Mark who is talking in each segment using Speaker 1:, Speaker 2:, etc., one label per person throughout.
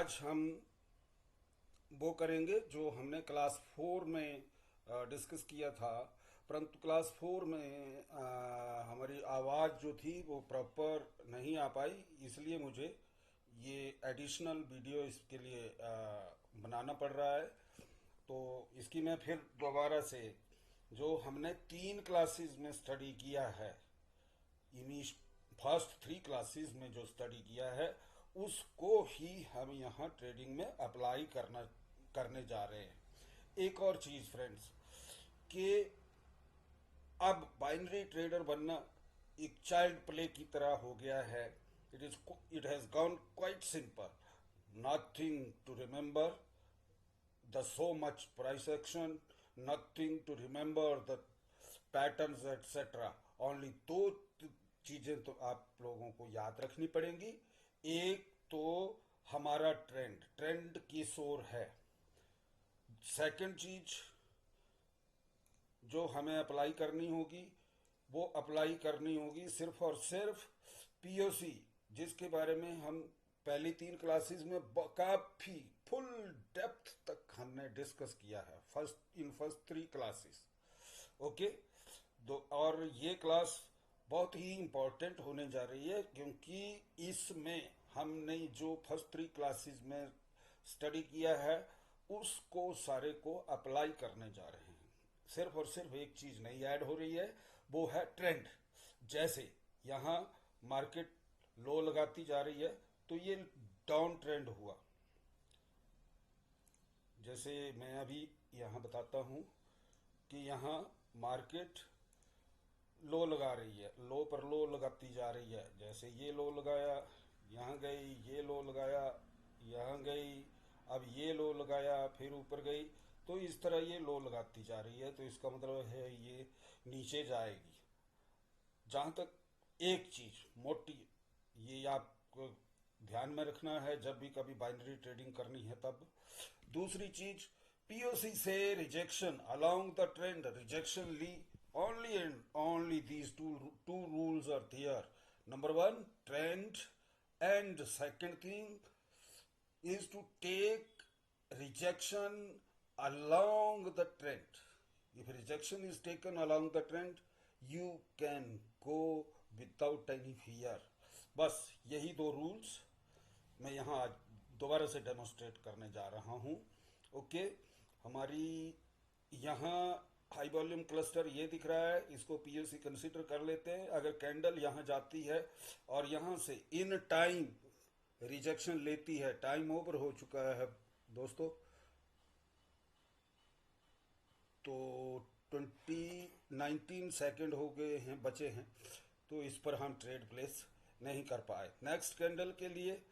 Speaker 1: आज हम वो करेंगे जो हमने क्लास 4 में डिस्कस किया था। परंतु क्लास 4 में हमारी आवाज़ जो थी वो प्रॉपर नहीं आ पाई, इसलिए मुझे ये एडिशनल वीडियो इसके लिए बनाना पड़ रहा है। तो इसकी मैं फिर दोबारा से जो हमने 3 क्लासेस में स्टडी किया है, इनिश फर्स्ट 3 क्लासेस में जो स्टडी किया है उसको ही हम यहाँ ट्रेडिंग में अप्लाई करने जा रहे हैं। एक और चीज़ फ्रेंड्स, कि अब बाइनरी ट्रेडर बनना एक चाइल्ड प्ले की तरह हो गया है। It has gone quite simple, nothing to remember the so much price action, nothing to remember the patterns etc. Only दो चीजें तो आप लोगों को याद रखनी पड़ेंगी। एक तो हमारा ट्रेंड की सोर है। सेकंड चीज जो हमें अप्लाई करनी होगी वो अप्लाई करनी होगी सिर्फ और सिर्फ पीओसी, जिसके बारे में हम पहली 3 क्लासेस में काफी फुल डेप्थ तक हमने डिस्कस किया है फर्स्ट 3 क्लासेस। ओके, दो और ये क्लास बहुत ही इम्पोर्टेंट होने जा रही है, क्योंकि इसमें हमने जो फर्स्ट 3 क्लासेस में स्टडी किया है उसको सारे को अप्लाई करने जा रहे हैं। सिर्फ और सिर्फ एक चीज नई ऐड हो रही है, वो है ट्रेंड। जैसे यहाँ मार्केट लो लगाती जा रही है तो ये डाउन ट्रेंड हुआ। जैसे मैं अभी यहाँ बताता हूँ कि यहाँ मार्केट लो लगा रही है, लो पर लो लगाती जा रही है। जैसे ये लो लगाया, यहाँ गई, ये लो लगाया, यहाँ गई, अब ये लो लगाया, फिर ऊपर गई। तो इस तरह ये लो लगाती जा रही है, तो इसका मतलब है ये नीचे जाएगी। जहाँ तक एक चीज मोटी, ये आपको ध्यान में रखना है जब भी कभी बाइनरी ट्रेडिंग करनी है तब। दूसरी चीज, पीओसी से rejection along the trend, rejection ली only and only these two rules are there. Number one, trend, and second thing is to take rejection along the trend. If rejection is taken along the trend, you can go without any fear. बस यही 2 rules मैं यहाँ आज दोबारा से demonstrate करने जा रहा हूँ। ओके, हमारी यहाँ हाई वॉल्यूम क्लस्टर ये दिख रहा है, इसको पीओसी कंसीडर कर लेते हैं। अगर कैंडल यहाँ जाती है और यहाँ से इन टाइम रिजेक्शन लेती है, टाइम ओवर हो चुका है दोस्तों, तो 19 सेकंड हो गए हैं, बचे हैं, तो इस पर हम ट्रेड प्लेस नहीं कर पाए। नेक्स्ट कैंडल के लिए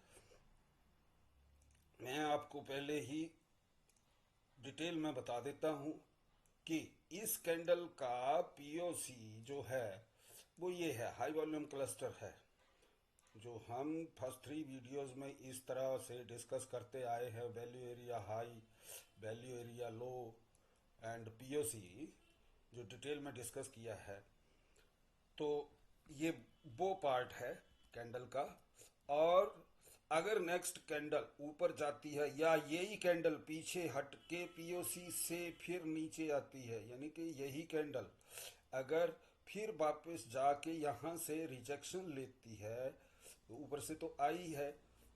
Speaker 1: मैं आपको पहले ही डिटेल में बता देता हूँ कि इस कैंडल का पीओसी जो है वो ये है, हाई वॉल्यूम क्लस्टर है, जो हम फर्स्ट 3 वीडियोस में इस तरह से डिस्कस करते आए हैं। Value area high, value area low and POC जो डिटेल में डिस्कस किया है। तो ये वो पार्ट है कैंडल का। और अगर नेक्स्ट कैंडल ऊपर जाती है या यही कैंडल पीछे हट के पीओसी से फिर नीचे आती है, यानी कि यही कैंडल अगर फिर वापस जाके यहाँ से रिजेक्शन लेती है, तो ऊपर से तो आई है,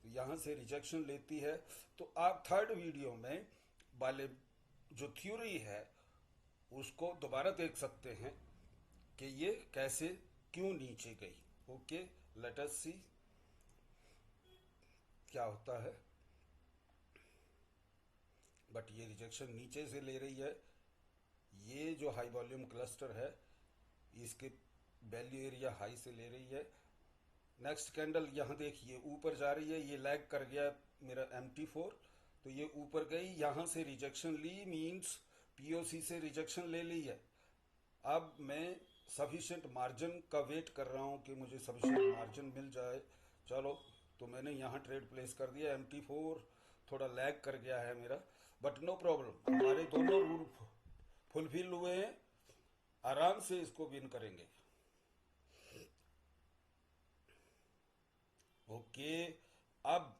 Speaker 1: तो यहाँ से रिजेक्शन लेती है, तो आप थर्ड वीडियो में वाले जो थ्योरी है उसको दोबारा देख सकते हैं कि ये कैसे क्यों नीचे गई। ओके, लेट अस सी क्या होता है। बट ये रिजेक्शन नीचे से ले रही है। ये जो हाई वॉल्यूम क्लस्टर है इसके वैल्यू एरिया हाई से ले रही है। नेक्स्ट कैंडल यहाँ देखिए ऊपर जा रही है, ये लैग कर गया मेरा MT4, तो ये ऊपर गई, यहाँ से रिजेक्शन ली, मींस पीओसी से रिजेक्शन ले ली है। अब मैं सफिशिएंट मार्जिन का वेट कर रहा हूँ कि मुझे सफिशिएंट मार्जिन मिल जाए। चलो, तो मैंने यहाँ ट्रेड प्लेस कर दिया। MT4 थोड़ा लैग कर गया है मेरा, बट नो प्रॉब्लम, हमारे दोनों रूल फुलफिल हुए हैं, आराम से इसको विन करेंगे। ओके, अब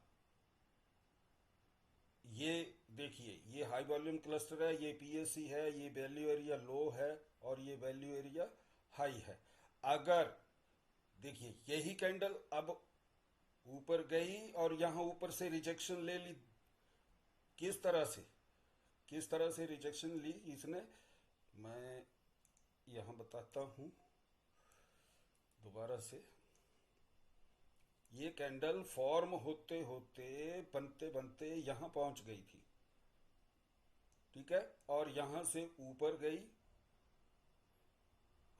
Speaker 1: देखिए ये हाई वॉल्यूम क्लस्टर है, ये पीएससी है, ये वैल्यू एरिया लो है और ये वैल्यू एरिया हाई है। अगर देखिए यही कैंडल अब ऊपर गई और यहां ऊपर से रिजेक्शन ले ली, किस तरह से, किस तरह से रिजेक्शन ली इसने, मैं यहां बताता हूं दोबारा से। ये कैंडल फॉर्म होते होते बनते बनते यहां पहुंच गई थी, ठीक है, और यहां से ऊपर गई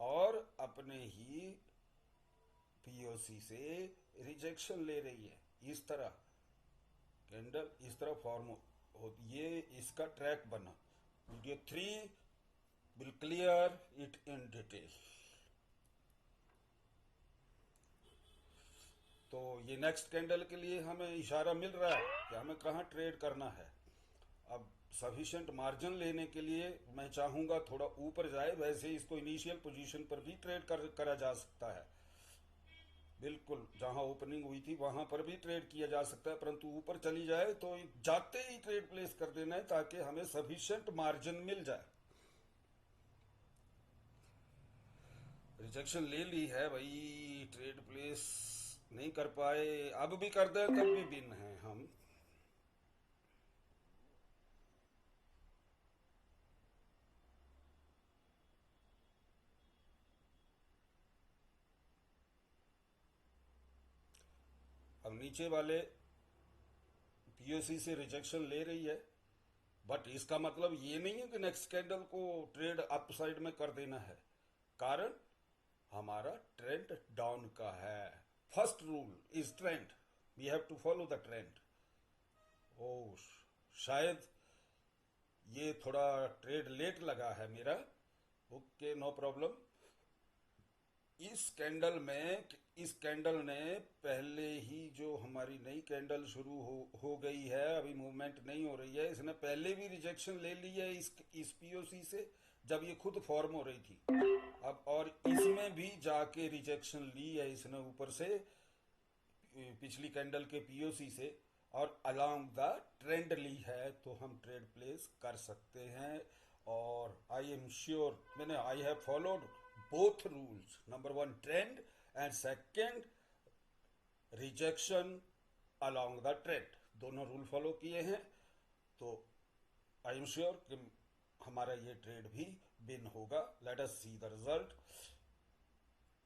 Speaker 1: और अपने ही पीओसी से रिजेक्शन ले रही है। इस तरह कैंडल इस तरह फॉर्म हो, ये इसका ट्रैक बना। Video 3 will clear it in detail. तो ये नेक्स्ट कैंडल के लिए हमें इशारा मिल रहा है कि हमें कहाँ ट्रेड करना है। अब सफिशिएंट मार्जिन लेने के लिए मैं चाहूंगा थोड़ा ऊपर जाए, वैसे इसको इनिशियल पोजीशन पर भी ट्रेड करा जा सकता है, बिल्कुल जहां ओपनिंग हुई थी वहां पर भी ट्रेड किया जा सकता है, परंतु ऊपर चली जाए तो जाते ही ट्रेड प्लेस कर देना है ताकि हमें सफिशिएंट मार्जिन मिल जाए। रिजेक्शन ले ली है भाई, ट्रेड प्लेस नहीं कर पाए, अब भी कर दे तब भी बिन है हम। अब नीचे वाले पीओसी से रिजेक्शन ले रही है, बट इसका मतलब ये नहीं है कि नेक्स्ट कैंडल को ट्रेड अप साइड में कर देना है, कारण हमारा ट्रेंड डाउन का है। First rule is trend, we have to follow the trend. ओ शायद ये थोड़ा ट्रेड लेट लगा है मेरा, ओके नो प्रॉब्लम। इस कैंडल में, इस कैंडल ने पहले ही जो हमारी नई कैंडल शुरू हो गई है, अभी मूवमेंट नहीं हो रही है, इसने पहले भी रिजेक्शन ले ली है इस पीओसी से जब ये खुद फॉर्म हो रही थी। अब और इसमें भी जाके रिजेक्शन ली है इसने ऊपर से, पिछली कैंडल के पीओसी से, और अलोंग द ट्रेंड ली है, तो हम ट्रेड प्लेस कर सकते हैं। और आई एम श्योर मैंने I have followed both rules, number 1 trend and second rejection along the trend, दोनों रूल फॉलो किए हैं। तो आई एम श्योर कि हमारा ये ट्रेड भी बिन होगा। Let us see the result.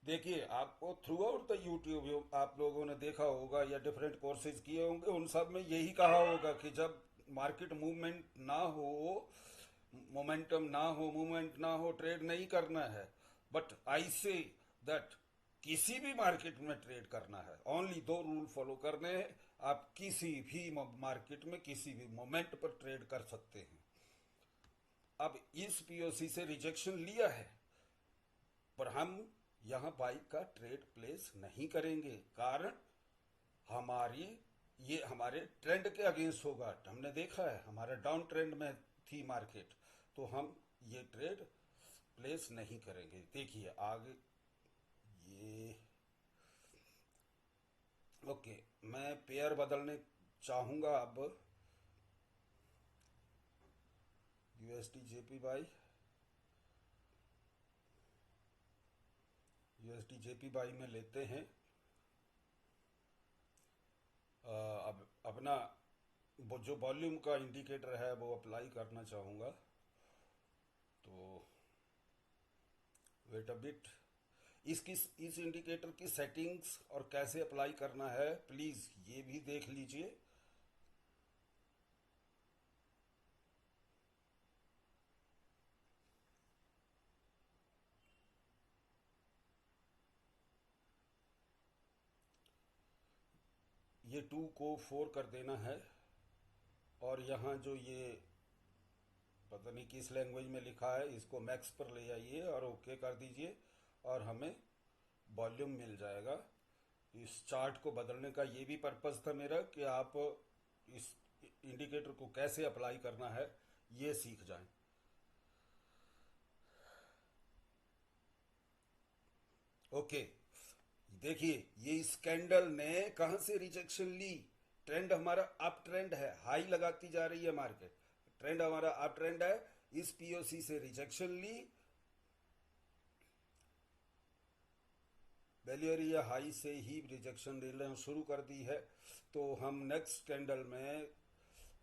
Speaker 1: देखिए आपको थ्रू आउट द यूट्यूब आप लोगों ने देखा होगा या डिफरेंट कोर्सेज किए होंगे, उन सब में यही कहा होगा कि जब मार्केट मूवमेंट ना हो, मोमेंटम ना हो, मूवमेंट ना हो, ट्रेड नहीं करना है। बट आई से दैट किसी भी मार्केट में ट्रेड करना है, ओनली 2 रूल फॉलो करने हैं। आप किसी भी मार्केट में किसी भी मोमेंट पर ट्रेड कर सकते हैं। अब इस पीओसी से रिजेक्शन लिया है, पर हम यहां बाइक का ट्रेड प्लेस नहीं करेंगे, कारण हमारी ये हमारे ट्रेंड के अगेंस्ट होगा। हमने देखा है हमारा डाउन ट्रेंड में थी मार्केट, तो हम ये ट्रेड प्लेस नहीं करेंगे। देखिए आगे ये, ओके, मैं पेयर बदलने चाहूंगा अब। USD JP by, USD JP by में लेते हैं। अब अपना वो जो वॉल्यूम का इंडिकेटर है वो अप्लाई करना चाहूँगा, तो वेट अ बिट। इसकी इस इंडिकेटर की सेटिंग्स और कैसे अप्लाई करना है प्लीज़ ये भी देख लीजिए। ये 2 को 4 कर देना है, और यहाँ जो ये पता नहीं किस लैंग्वेज में लिखा है इसको मैक्स पर ले आइए और ओके कर दीजिए, और हमें वॉल्यूम मिल जाएगा। इस चार्ट को बदलने का ये भी पर्पस था मेरा कि आप इस इंडिकेटर को कैसे अप्लाई करना है ये सीख जाएं। ओके, देखिए ये इस कैंडल ने कहां से रिजेक्शन ली, ट्रेंड हमारा अप ट्रेंड है, हाई लगाती जा रही है मार्केट, ट्रेंड हमारा अप ट्रेंड है, इस पीओसी से रिजेक्शन ली, वैल्यू एरिया हाई से ही रिजेक्शन लेना शुरू कर दी है, तो हम नेक्स्ट कैंडल में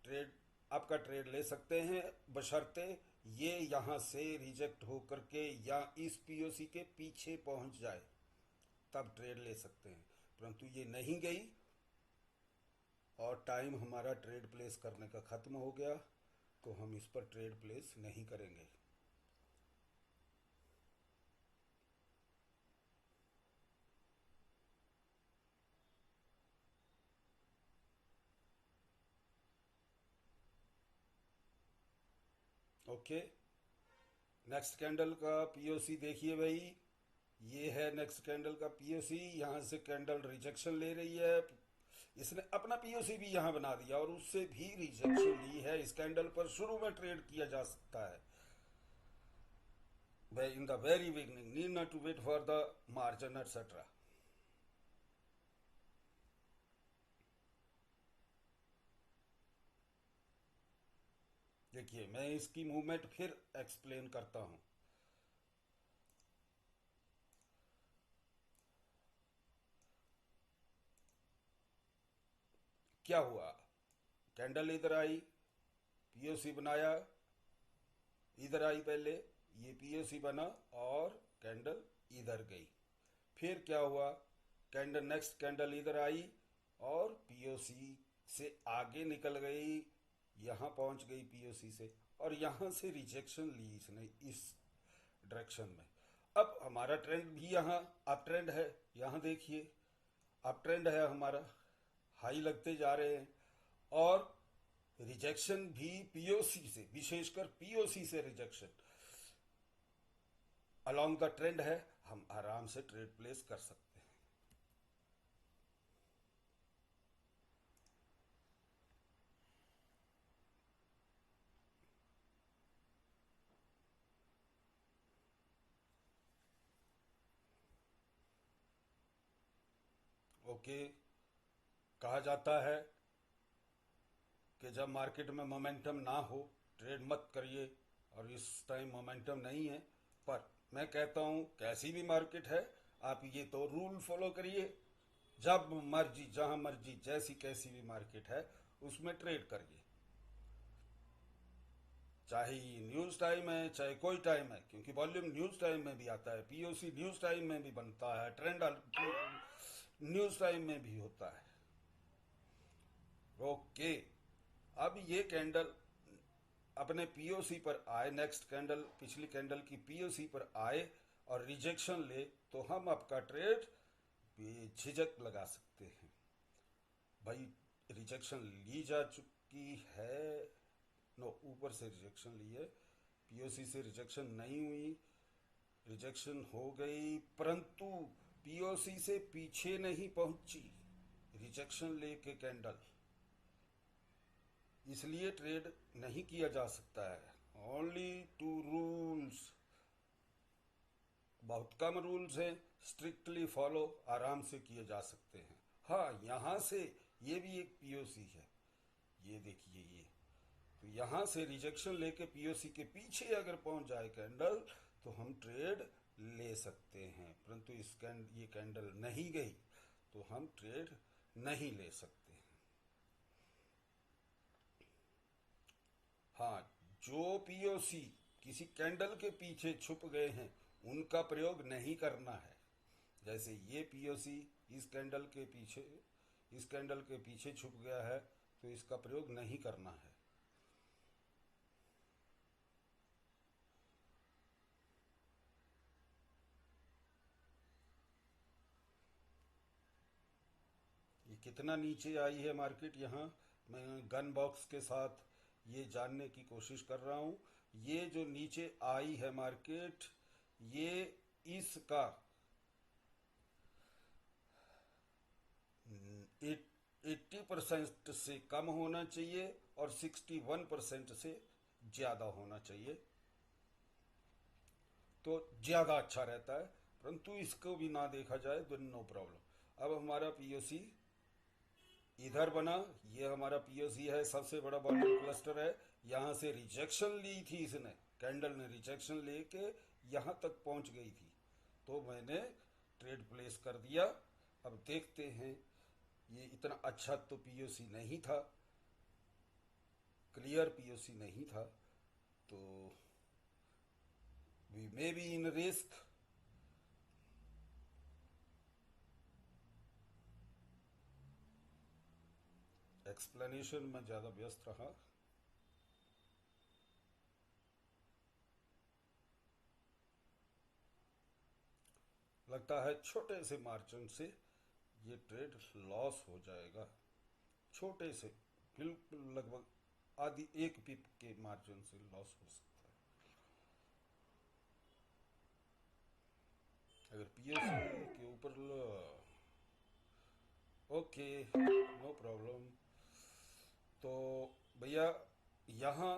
Speaker 1: ट्रेड आपका ट्रेड ले सकते हैं, बशर्ते ये यहाँ से रिजेक्ट हो करके या इस पीओसी के पीछे पहुंच जाए, तब ट्रेड ले सकते हैं। परंतु ये नहीं गई और टाइम हमारा ट्रेड प्लेस करने का ख़त्म हो गया, तो हम इस पर ट्रेड प्लेस नहीं करेंगे। ओके, नेक्स्ट कैंडल का पीओसी देखिए भाई, ये है नेक्स्ट कैंडल का पीओसी। यहाँ से कैंडल रिजेक्शन ले रही है, इसने अपना पीओसी भी यहाँ बना दिया और उससे भी रिजेक्शन ली है। इस कैंडल पर शुरू में ट्रेड किया जा सकता है in the very beginning, need not to wait for the margin etcetera. देखिए मैं इसकी मूवमेंट फिर एक्सप्लेन करता हूँ। क्या हुआ, कैंडल इधर आई, पीओसी बनाया, इधर आई पहले, ये पीओसी बना और कैंडल इधर गई। फिर क्या हुआ, कैंडल नेक्स्ट कैंडल इधर आई और पीओसी से आगे निकल गई, यहाँ पहुंच गई पीओसी से, और यहाँ से रिजेक्शन ली इसने इस डायरेक्शन में। अब हमारा ट्रेंड भी यहाँ अप ट्रेंड है, यहाँ देखिए अप ट्रेंड है हमारा, हाई लगते जा रहे हैं, और रिजेक्शन भी पीओसी से, विशेषकर पीओसी से रिजेक्शन अलोंग द ट्रेंड है, हम आराम से ट्रेड प्लेस कर सकते हैं। ओके, कहा जाता है कि जब मार्केट में मोमेंटम ना हो ट्रेड मत करिए, और इस टाइम मोमेंटम नहीं है। पर मैं कहता हूँ कैसी भी मार्केट है, आप ये तो रूल फॉलो करिए, जब मर्जी जहां मर्जी जैसी कैसी भी मार्केट है उसमें ट्रेड करिए, चाहे न्यूज टाइम है चाहे कोई टाइम है, क्योंकि वॉल्यूम न्यूज टाइम में भी आता है, पीओसी न्यूज टाइम में भी बनता है, ट्रेंड न्यूज टाइम में भी होता है। ओके, अब ये कैंडल अपने पीओसी पर आए, नेक्स्ट कैंडल पिछली कैंडल की पीओसी पर आए और रिजेक्शन ले, तो हम आपका ट्रेड झिझक लगा सकते हैं। भाई रिजेक्शन ली जा चुकी है, नो ऊपर से रिजेक्शन ली है, पीओसी से रिजेक्शन नहीं हुई, रिजेक्शन हो गई, परंतु पीओसी से पीछे नहीं पहुंची रिजेक्शन लेके कैंडल, इसलिए ट्रेड नहीं किया जा सकता है। ओनली टू रूल्स, बहुत कम रूल्स हैं, स्ट्रिक्टली फॉलो आराम से किए जा सकते हैं। हाँ, यहाँ से ये भी एक पीओसी है, ये देखिए ये, तो यहाँ से रिजेक्शन लेके पीओसी के पीछे अगर पहुंच जाए कैंडल तो हम ट्रेड ले सकते हैं, परंतु ये कैंडल नहीं गई तो हम ट्रेड नहीं ले सकते हैं। हाँ, जो पीओसी किसी कैंडल के पीछे छुप गए हैं उनका प्रयोग नहीं करना है। जैसे ये पीओसी इस कैंडल के पीछे, इस कैंडल के पीछे छुप गया है, तो इसका प्रयोग नहीं करना है। ये कितना नीचे आई है मार्केट, यहाँ मैं गन बॉक्स के साथ ये जानने की कोशिश कर रहा हूँ। ये जो नीचे आई है मार्केट, ये इसका 80% से कम होना चाहिए और 61% से ज़्यादा होना चाहिए, तो ज़्यादा अच्छा रहता है, परंतु इसको भी ना देखा जाए तो नो प्रॉब्लम। अब हमारा पीओसी इधर बना, ये हमारा पीओसी है, सबसे बड़ा वॉल्यूम क्लस्टर है। यहाँ से रिजेक्शन ली थी इसने, कैंडल ने रिजेक्शन लेके यहाँ तक पहुँच गई थी, तो मैंने ट्रेड प्लेस कर दिया। अब देखते हैं, ये इतना अच्छा तो पीओसी नहीं था, क्लियर पीओसी नहीं था, तो we may be in risk. Explanation में ज़्यादा व्यस्त रहा। लगता है छोटे से मार्जिन से ये ट्रेड लॉस हो जाएगा, छोटे से, बिल्कुल लगभग आधी एक पिप के मार्जिन से लॉस हो सकता है अगर पीओसी के ऊपर। Okay, no problem. तो भैया, यहाँ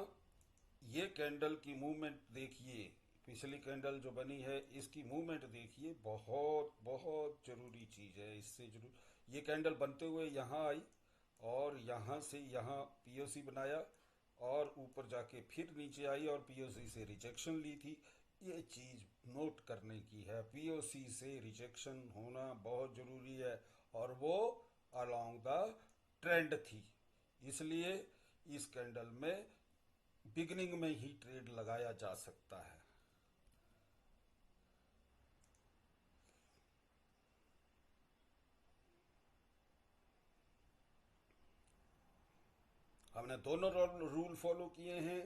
Speaker 1: ये कैंडल की मूवमेंट देखिए, पिछली कैंडल जो बनी है इसकी मूवमेंट देखिए, बहुत बहुत ज़रूरी चीज़ है, इससे जरूर। ये कैंडल बनते हुए यहाँ आई और यहाँ से यहाँ पीओसी बनाया और ऊपर जाके फिर नीचे आई और पीओसी से रिजेक्शन ली थी। ये चीज़ नोट करने की है, पीओसी से रिजेक्शन होना बहुत ज़रूरी है, और वो अलोंग द ट्रेंड थी, इसलिए इस कैंडल में बिगनिंग में ही ट्रेड लगाया जा सकता है। हमने दोनों रूल फॉलो किए हैं,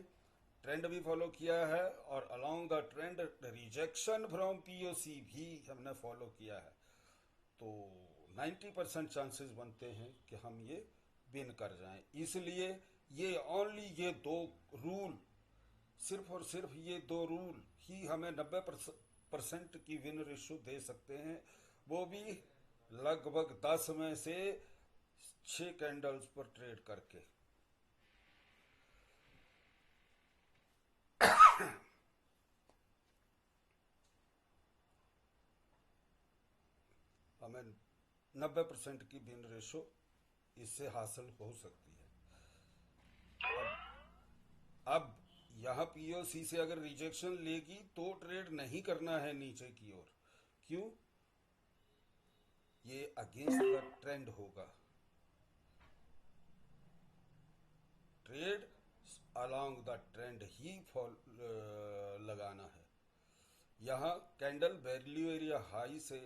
Speaker 1: ट्रेंड भी फॉलो किया है और along the trend rejection from POC भी हमने फॉलो किया है। तो 90% चांसेस बनते हैं कि हम ये विन कर जाएं। इसलिए ये ओनली ये दो रूल, सिर्फ और सिर्फ ये दो रूल ही हमें 90% की विन रेशो दे सकते हैं, वो भी लगभग 10 में से 6 कैंडल्स पर ट्रेड करके। हमें 90% की विन रेशो इससे हासिल हो सकती है। अब यहाँ पीओसी से अगर रिजेक्शन लेगी तो ट्रेड नहीं करना है नीचे की ओर। क्यों? ये अगेंस्ट द ट्रेंड होगा, ट्रेड अलोंग द ट्रेंड ही लगाना है। यहाँ कैंडल वैल्यू एरिया हाई से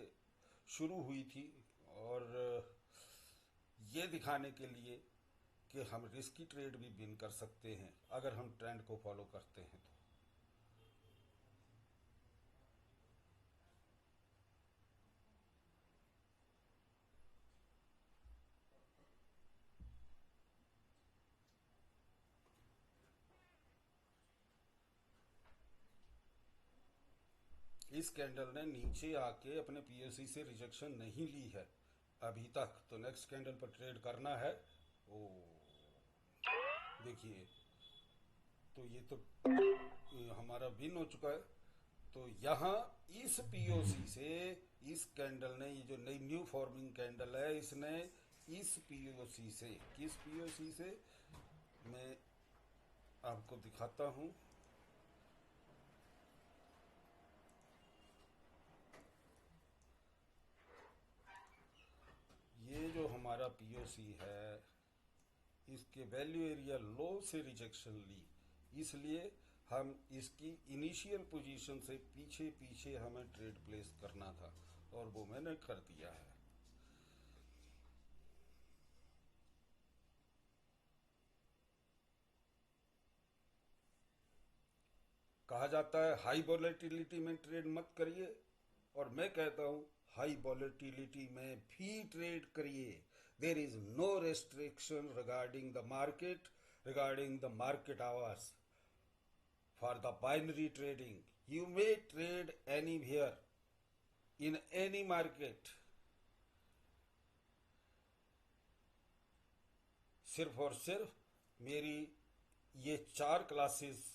Speaker 1: शुरू हुई थी और ये दिखाने के लिए कि हम रिस्की ट्रेड भी विन कर सकते हैं अगर हम ट्रेंड को फॉलो करते हैं तो। इस कैंडल ने नीचे आके अपने पीओसी से रिजेक्शन नहीं ली है अभी तक, तो नेक्स्ट कैंडल पर ट्रेड करना है। ओ देखिए, तो ये तो हमारा विन हो चुका है। तो यहाँ इस पीओसी से, इस कैंडल ने, ये जो नई न्यू फॉर्मिंग कैंडल है, इसने इस पीओसी से, किस पीओसी से मैं आपको दिखाता हूँ। ये जो हमारा पीओसी है, इसके वैल्यू एरिया लो से रिजेक्शन ली, इसलिए हम इसकी इनिशियल पोजीशन से पीछे पीछे हमें ट्रेड प्लेस करना था और वो मैंने कर दिया है। कहा जाता है हाई वॉलेटिलिटी में ट्रेड मत करिए, और मैं कहता हूँ हाई वॉलेटिलिटी में भी ट्रेड करिए। There is no restriction regarding the market, regarding the market hours for the binary trading. You may trade anywhere in any market. सिर्फ और सिर्फ मेरी ये 4 क्लासेस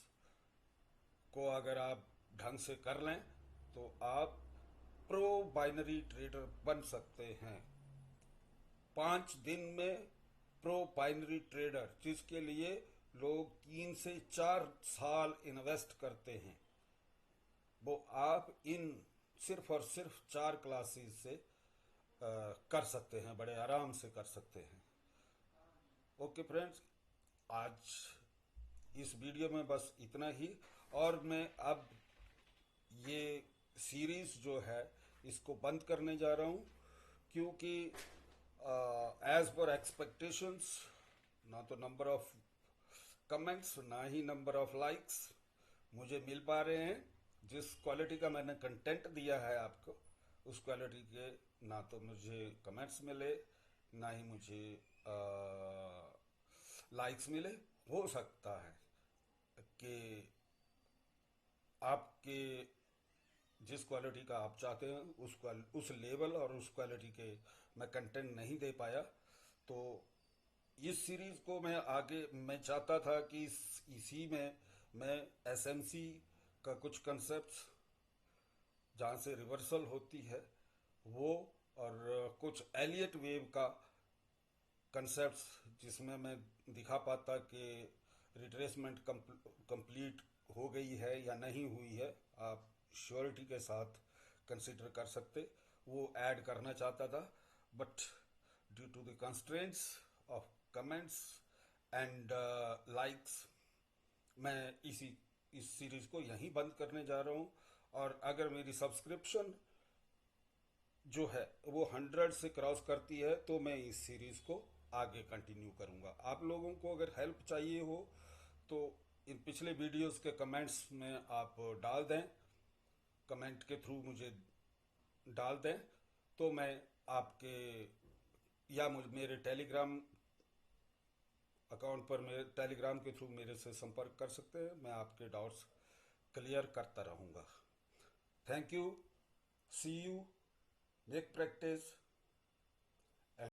Speaker 1: को अगर आप ढंग से कर लें तो आप प्रो बाइनरी ट्रेडर बन सकते हैं। 5 दिन में प्रो बाइनरी ट्रेडर, जिसके लिए लोग 3 से 4 साल इन्वेस्ट करते हैं, वो आप इन सिर्फ और सिर्फ 4 क्लासेस से कर सकते हैं, बड़े आराम से कर सकते हैं। ओके फ्रेंड्स, आज इस वीडियो में बस इतना ही। और मैं अब ये सीरीज जो है इसको बंद करने जा रहा हूँ, क्योंकि एज पर एक्सपेक्टेशंस ना तो नंबर ऑफ कमेंट्स ना ही नंबर ऑफ लाइक्स मुझे मिल पा रहे हैं। जिस क्वालिटी का मैंने कंटेंट दिया है आपको, उस क्वालिटी के ना तो मुझे कमेंट्स मिले, ना ही मुझे लाइक्स मिले। हो सकता है कि आपके जिस क्वालिटी का आप चाहते हैं उस लेवल और उस क्वालिटी के मैं कंटेंट नहीं दे पाया। तो इस सीरीज को मैं चाहता था कि इसी में मैं एसएमसी का कुछ कंसेप्ट्स जहाँ से रिवर्सल होती है वो, और कुछ एलियट वेव का कंसेप्ट्स जिसमें मैं दिखा पाता कि रिट्रेसमेंट कंप्लीट हो गई है या नहीं हुई है, आप श्योरिटी के साथ कंसिडर कर सकते, वो ऐड करना चाहता था। But due to the constraints of comments and likes, मैं इस सीरीज को यहीं बंद करने जा रहा हूँ। और अगर मेरी सब्सक्रिप्शन जो है वो 100 से क्रॉस करती है तो मैं इस सीरीज को आगे कंटिन्यू करूँगा। आप लोगों को अगर हेल्प चाहिए हो तो इन पिछले वीडियोस के कमेंट्स में आप डाल दें, कमेंट के थ्रू मुझे डाल दें, तो मैं आपके या मेरे टेलीग्राम अकाउंट पर मेरे टेलीग्राम के थ्रू मेरे से संपर्क कर सकते हैं। मैं आपके डाउट्स क्लियर करता रहूँगा। Thank you, see you, make practice.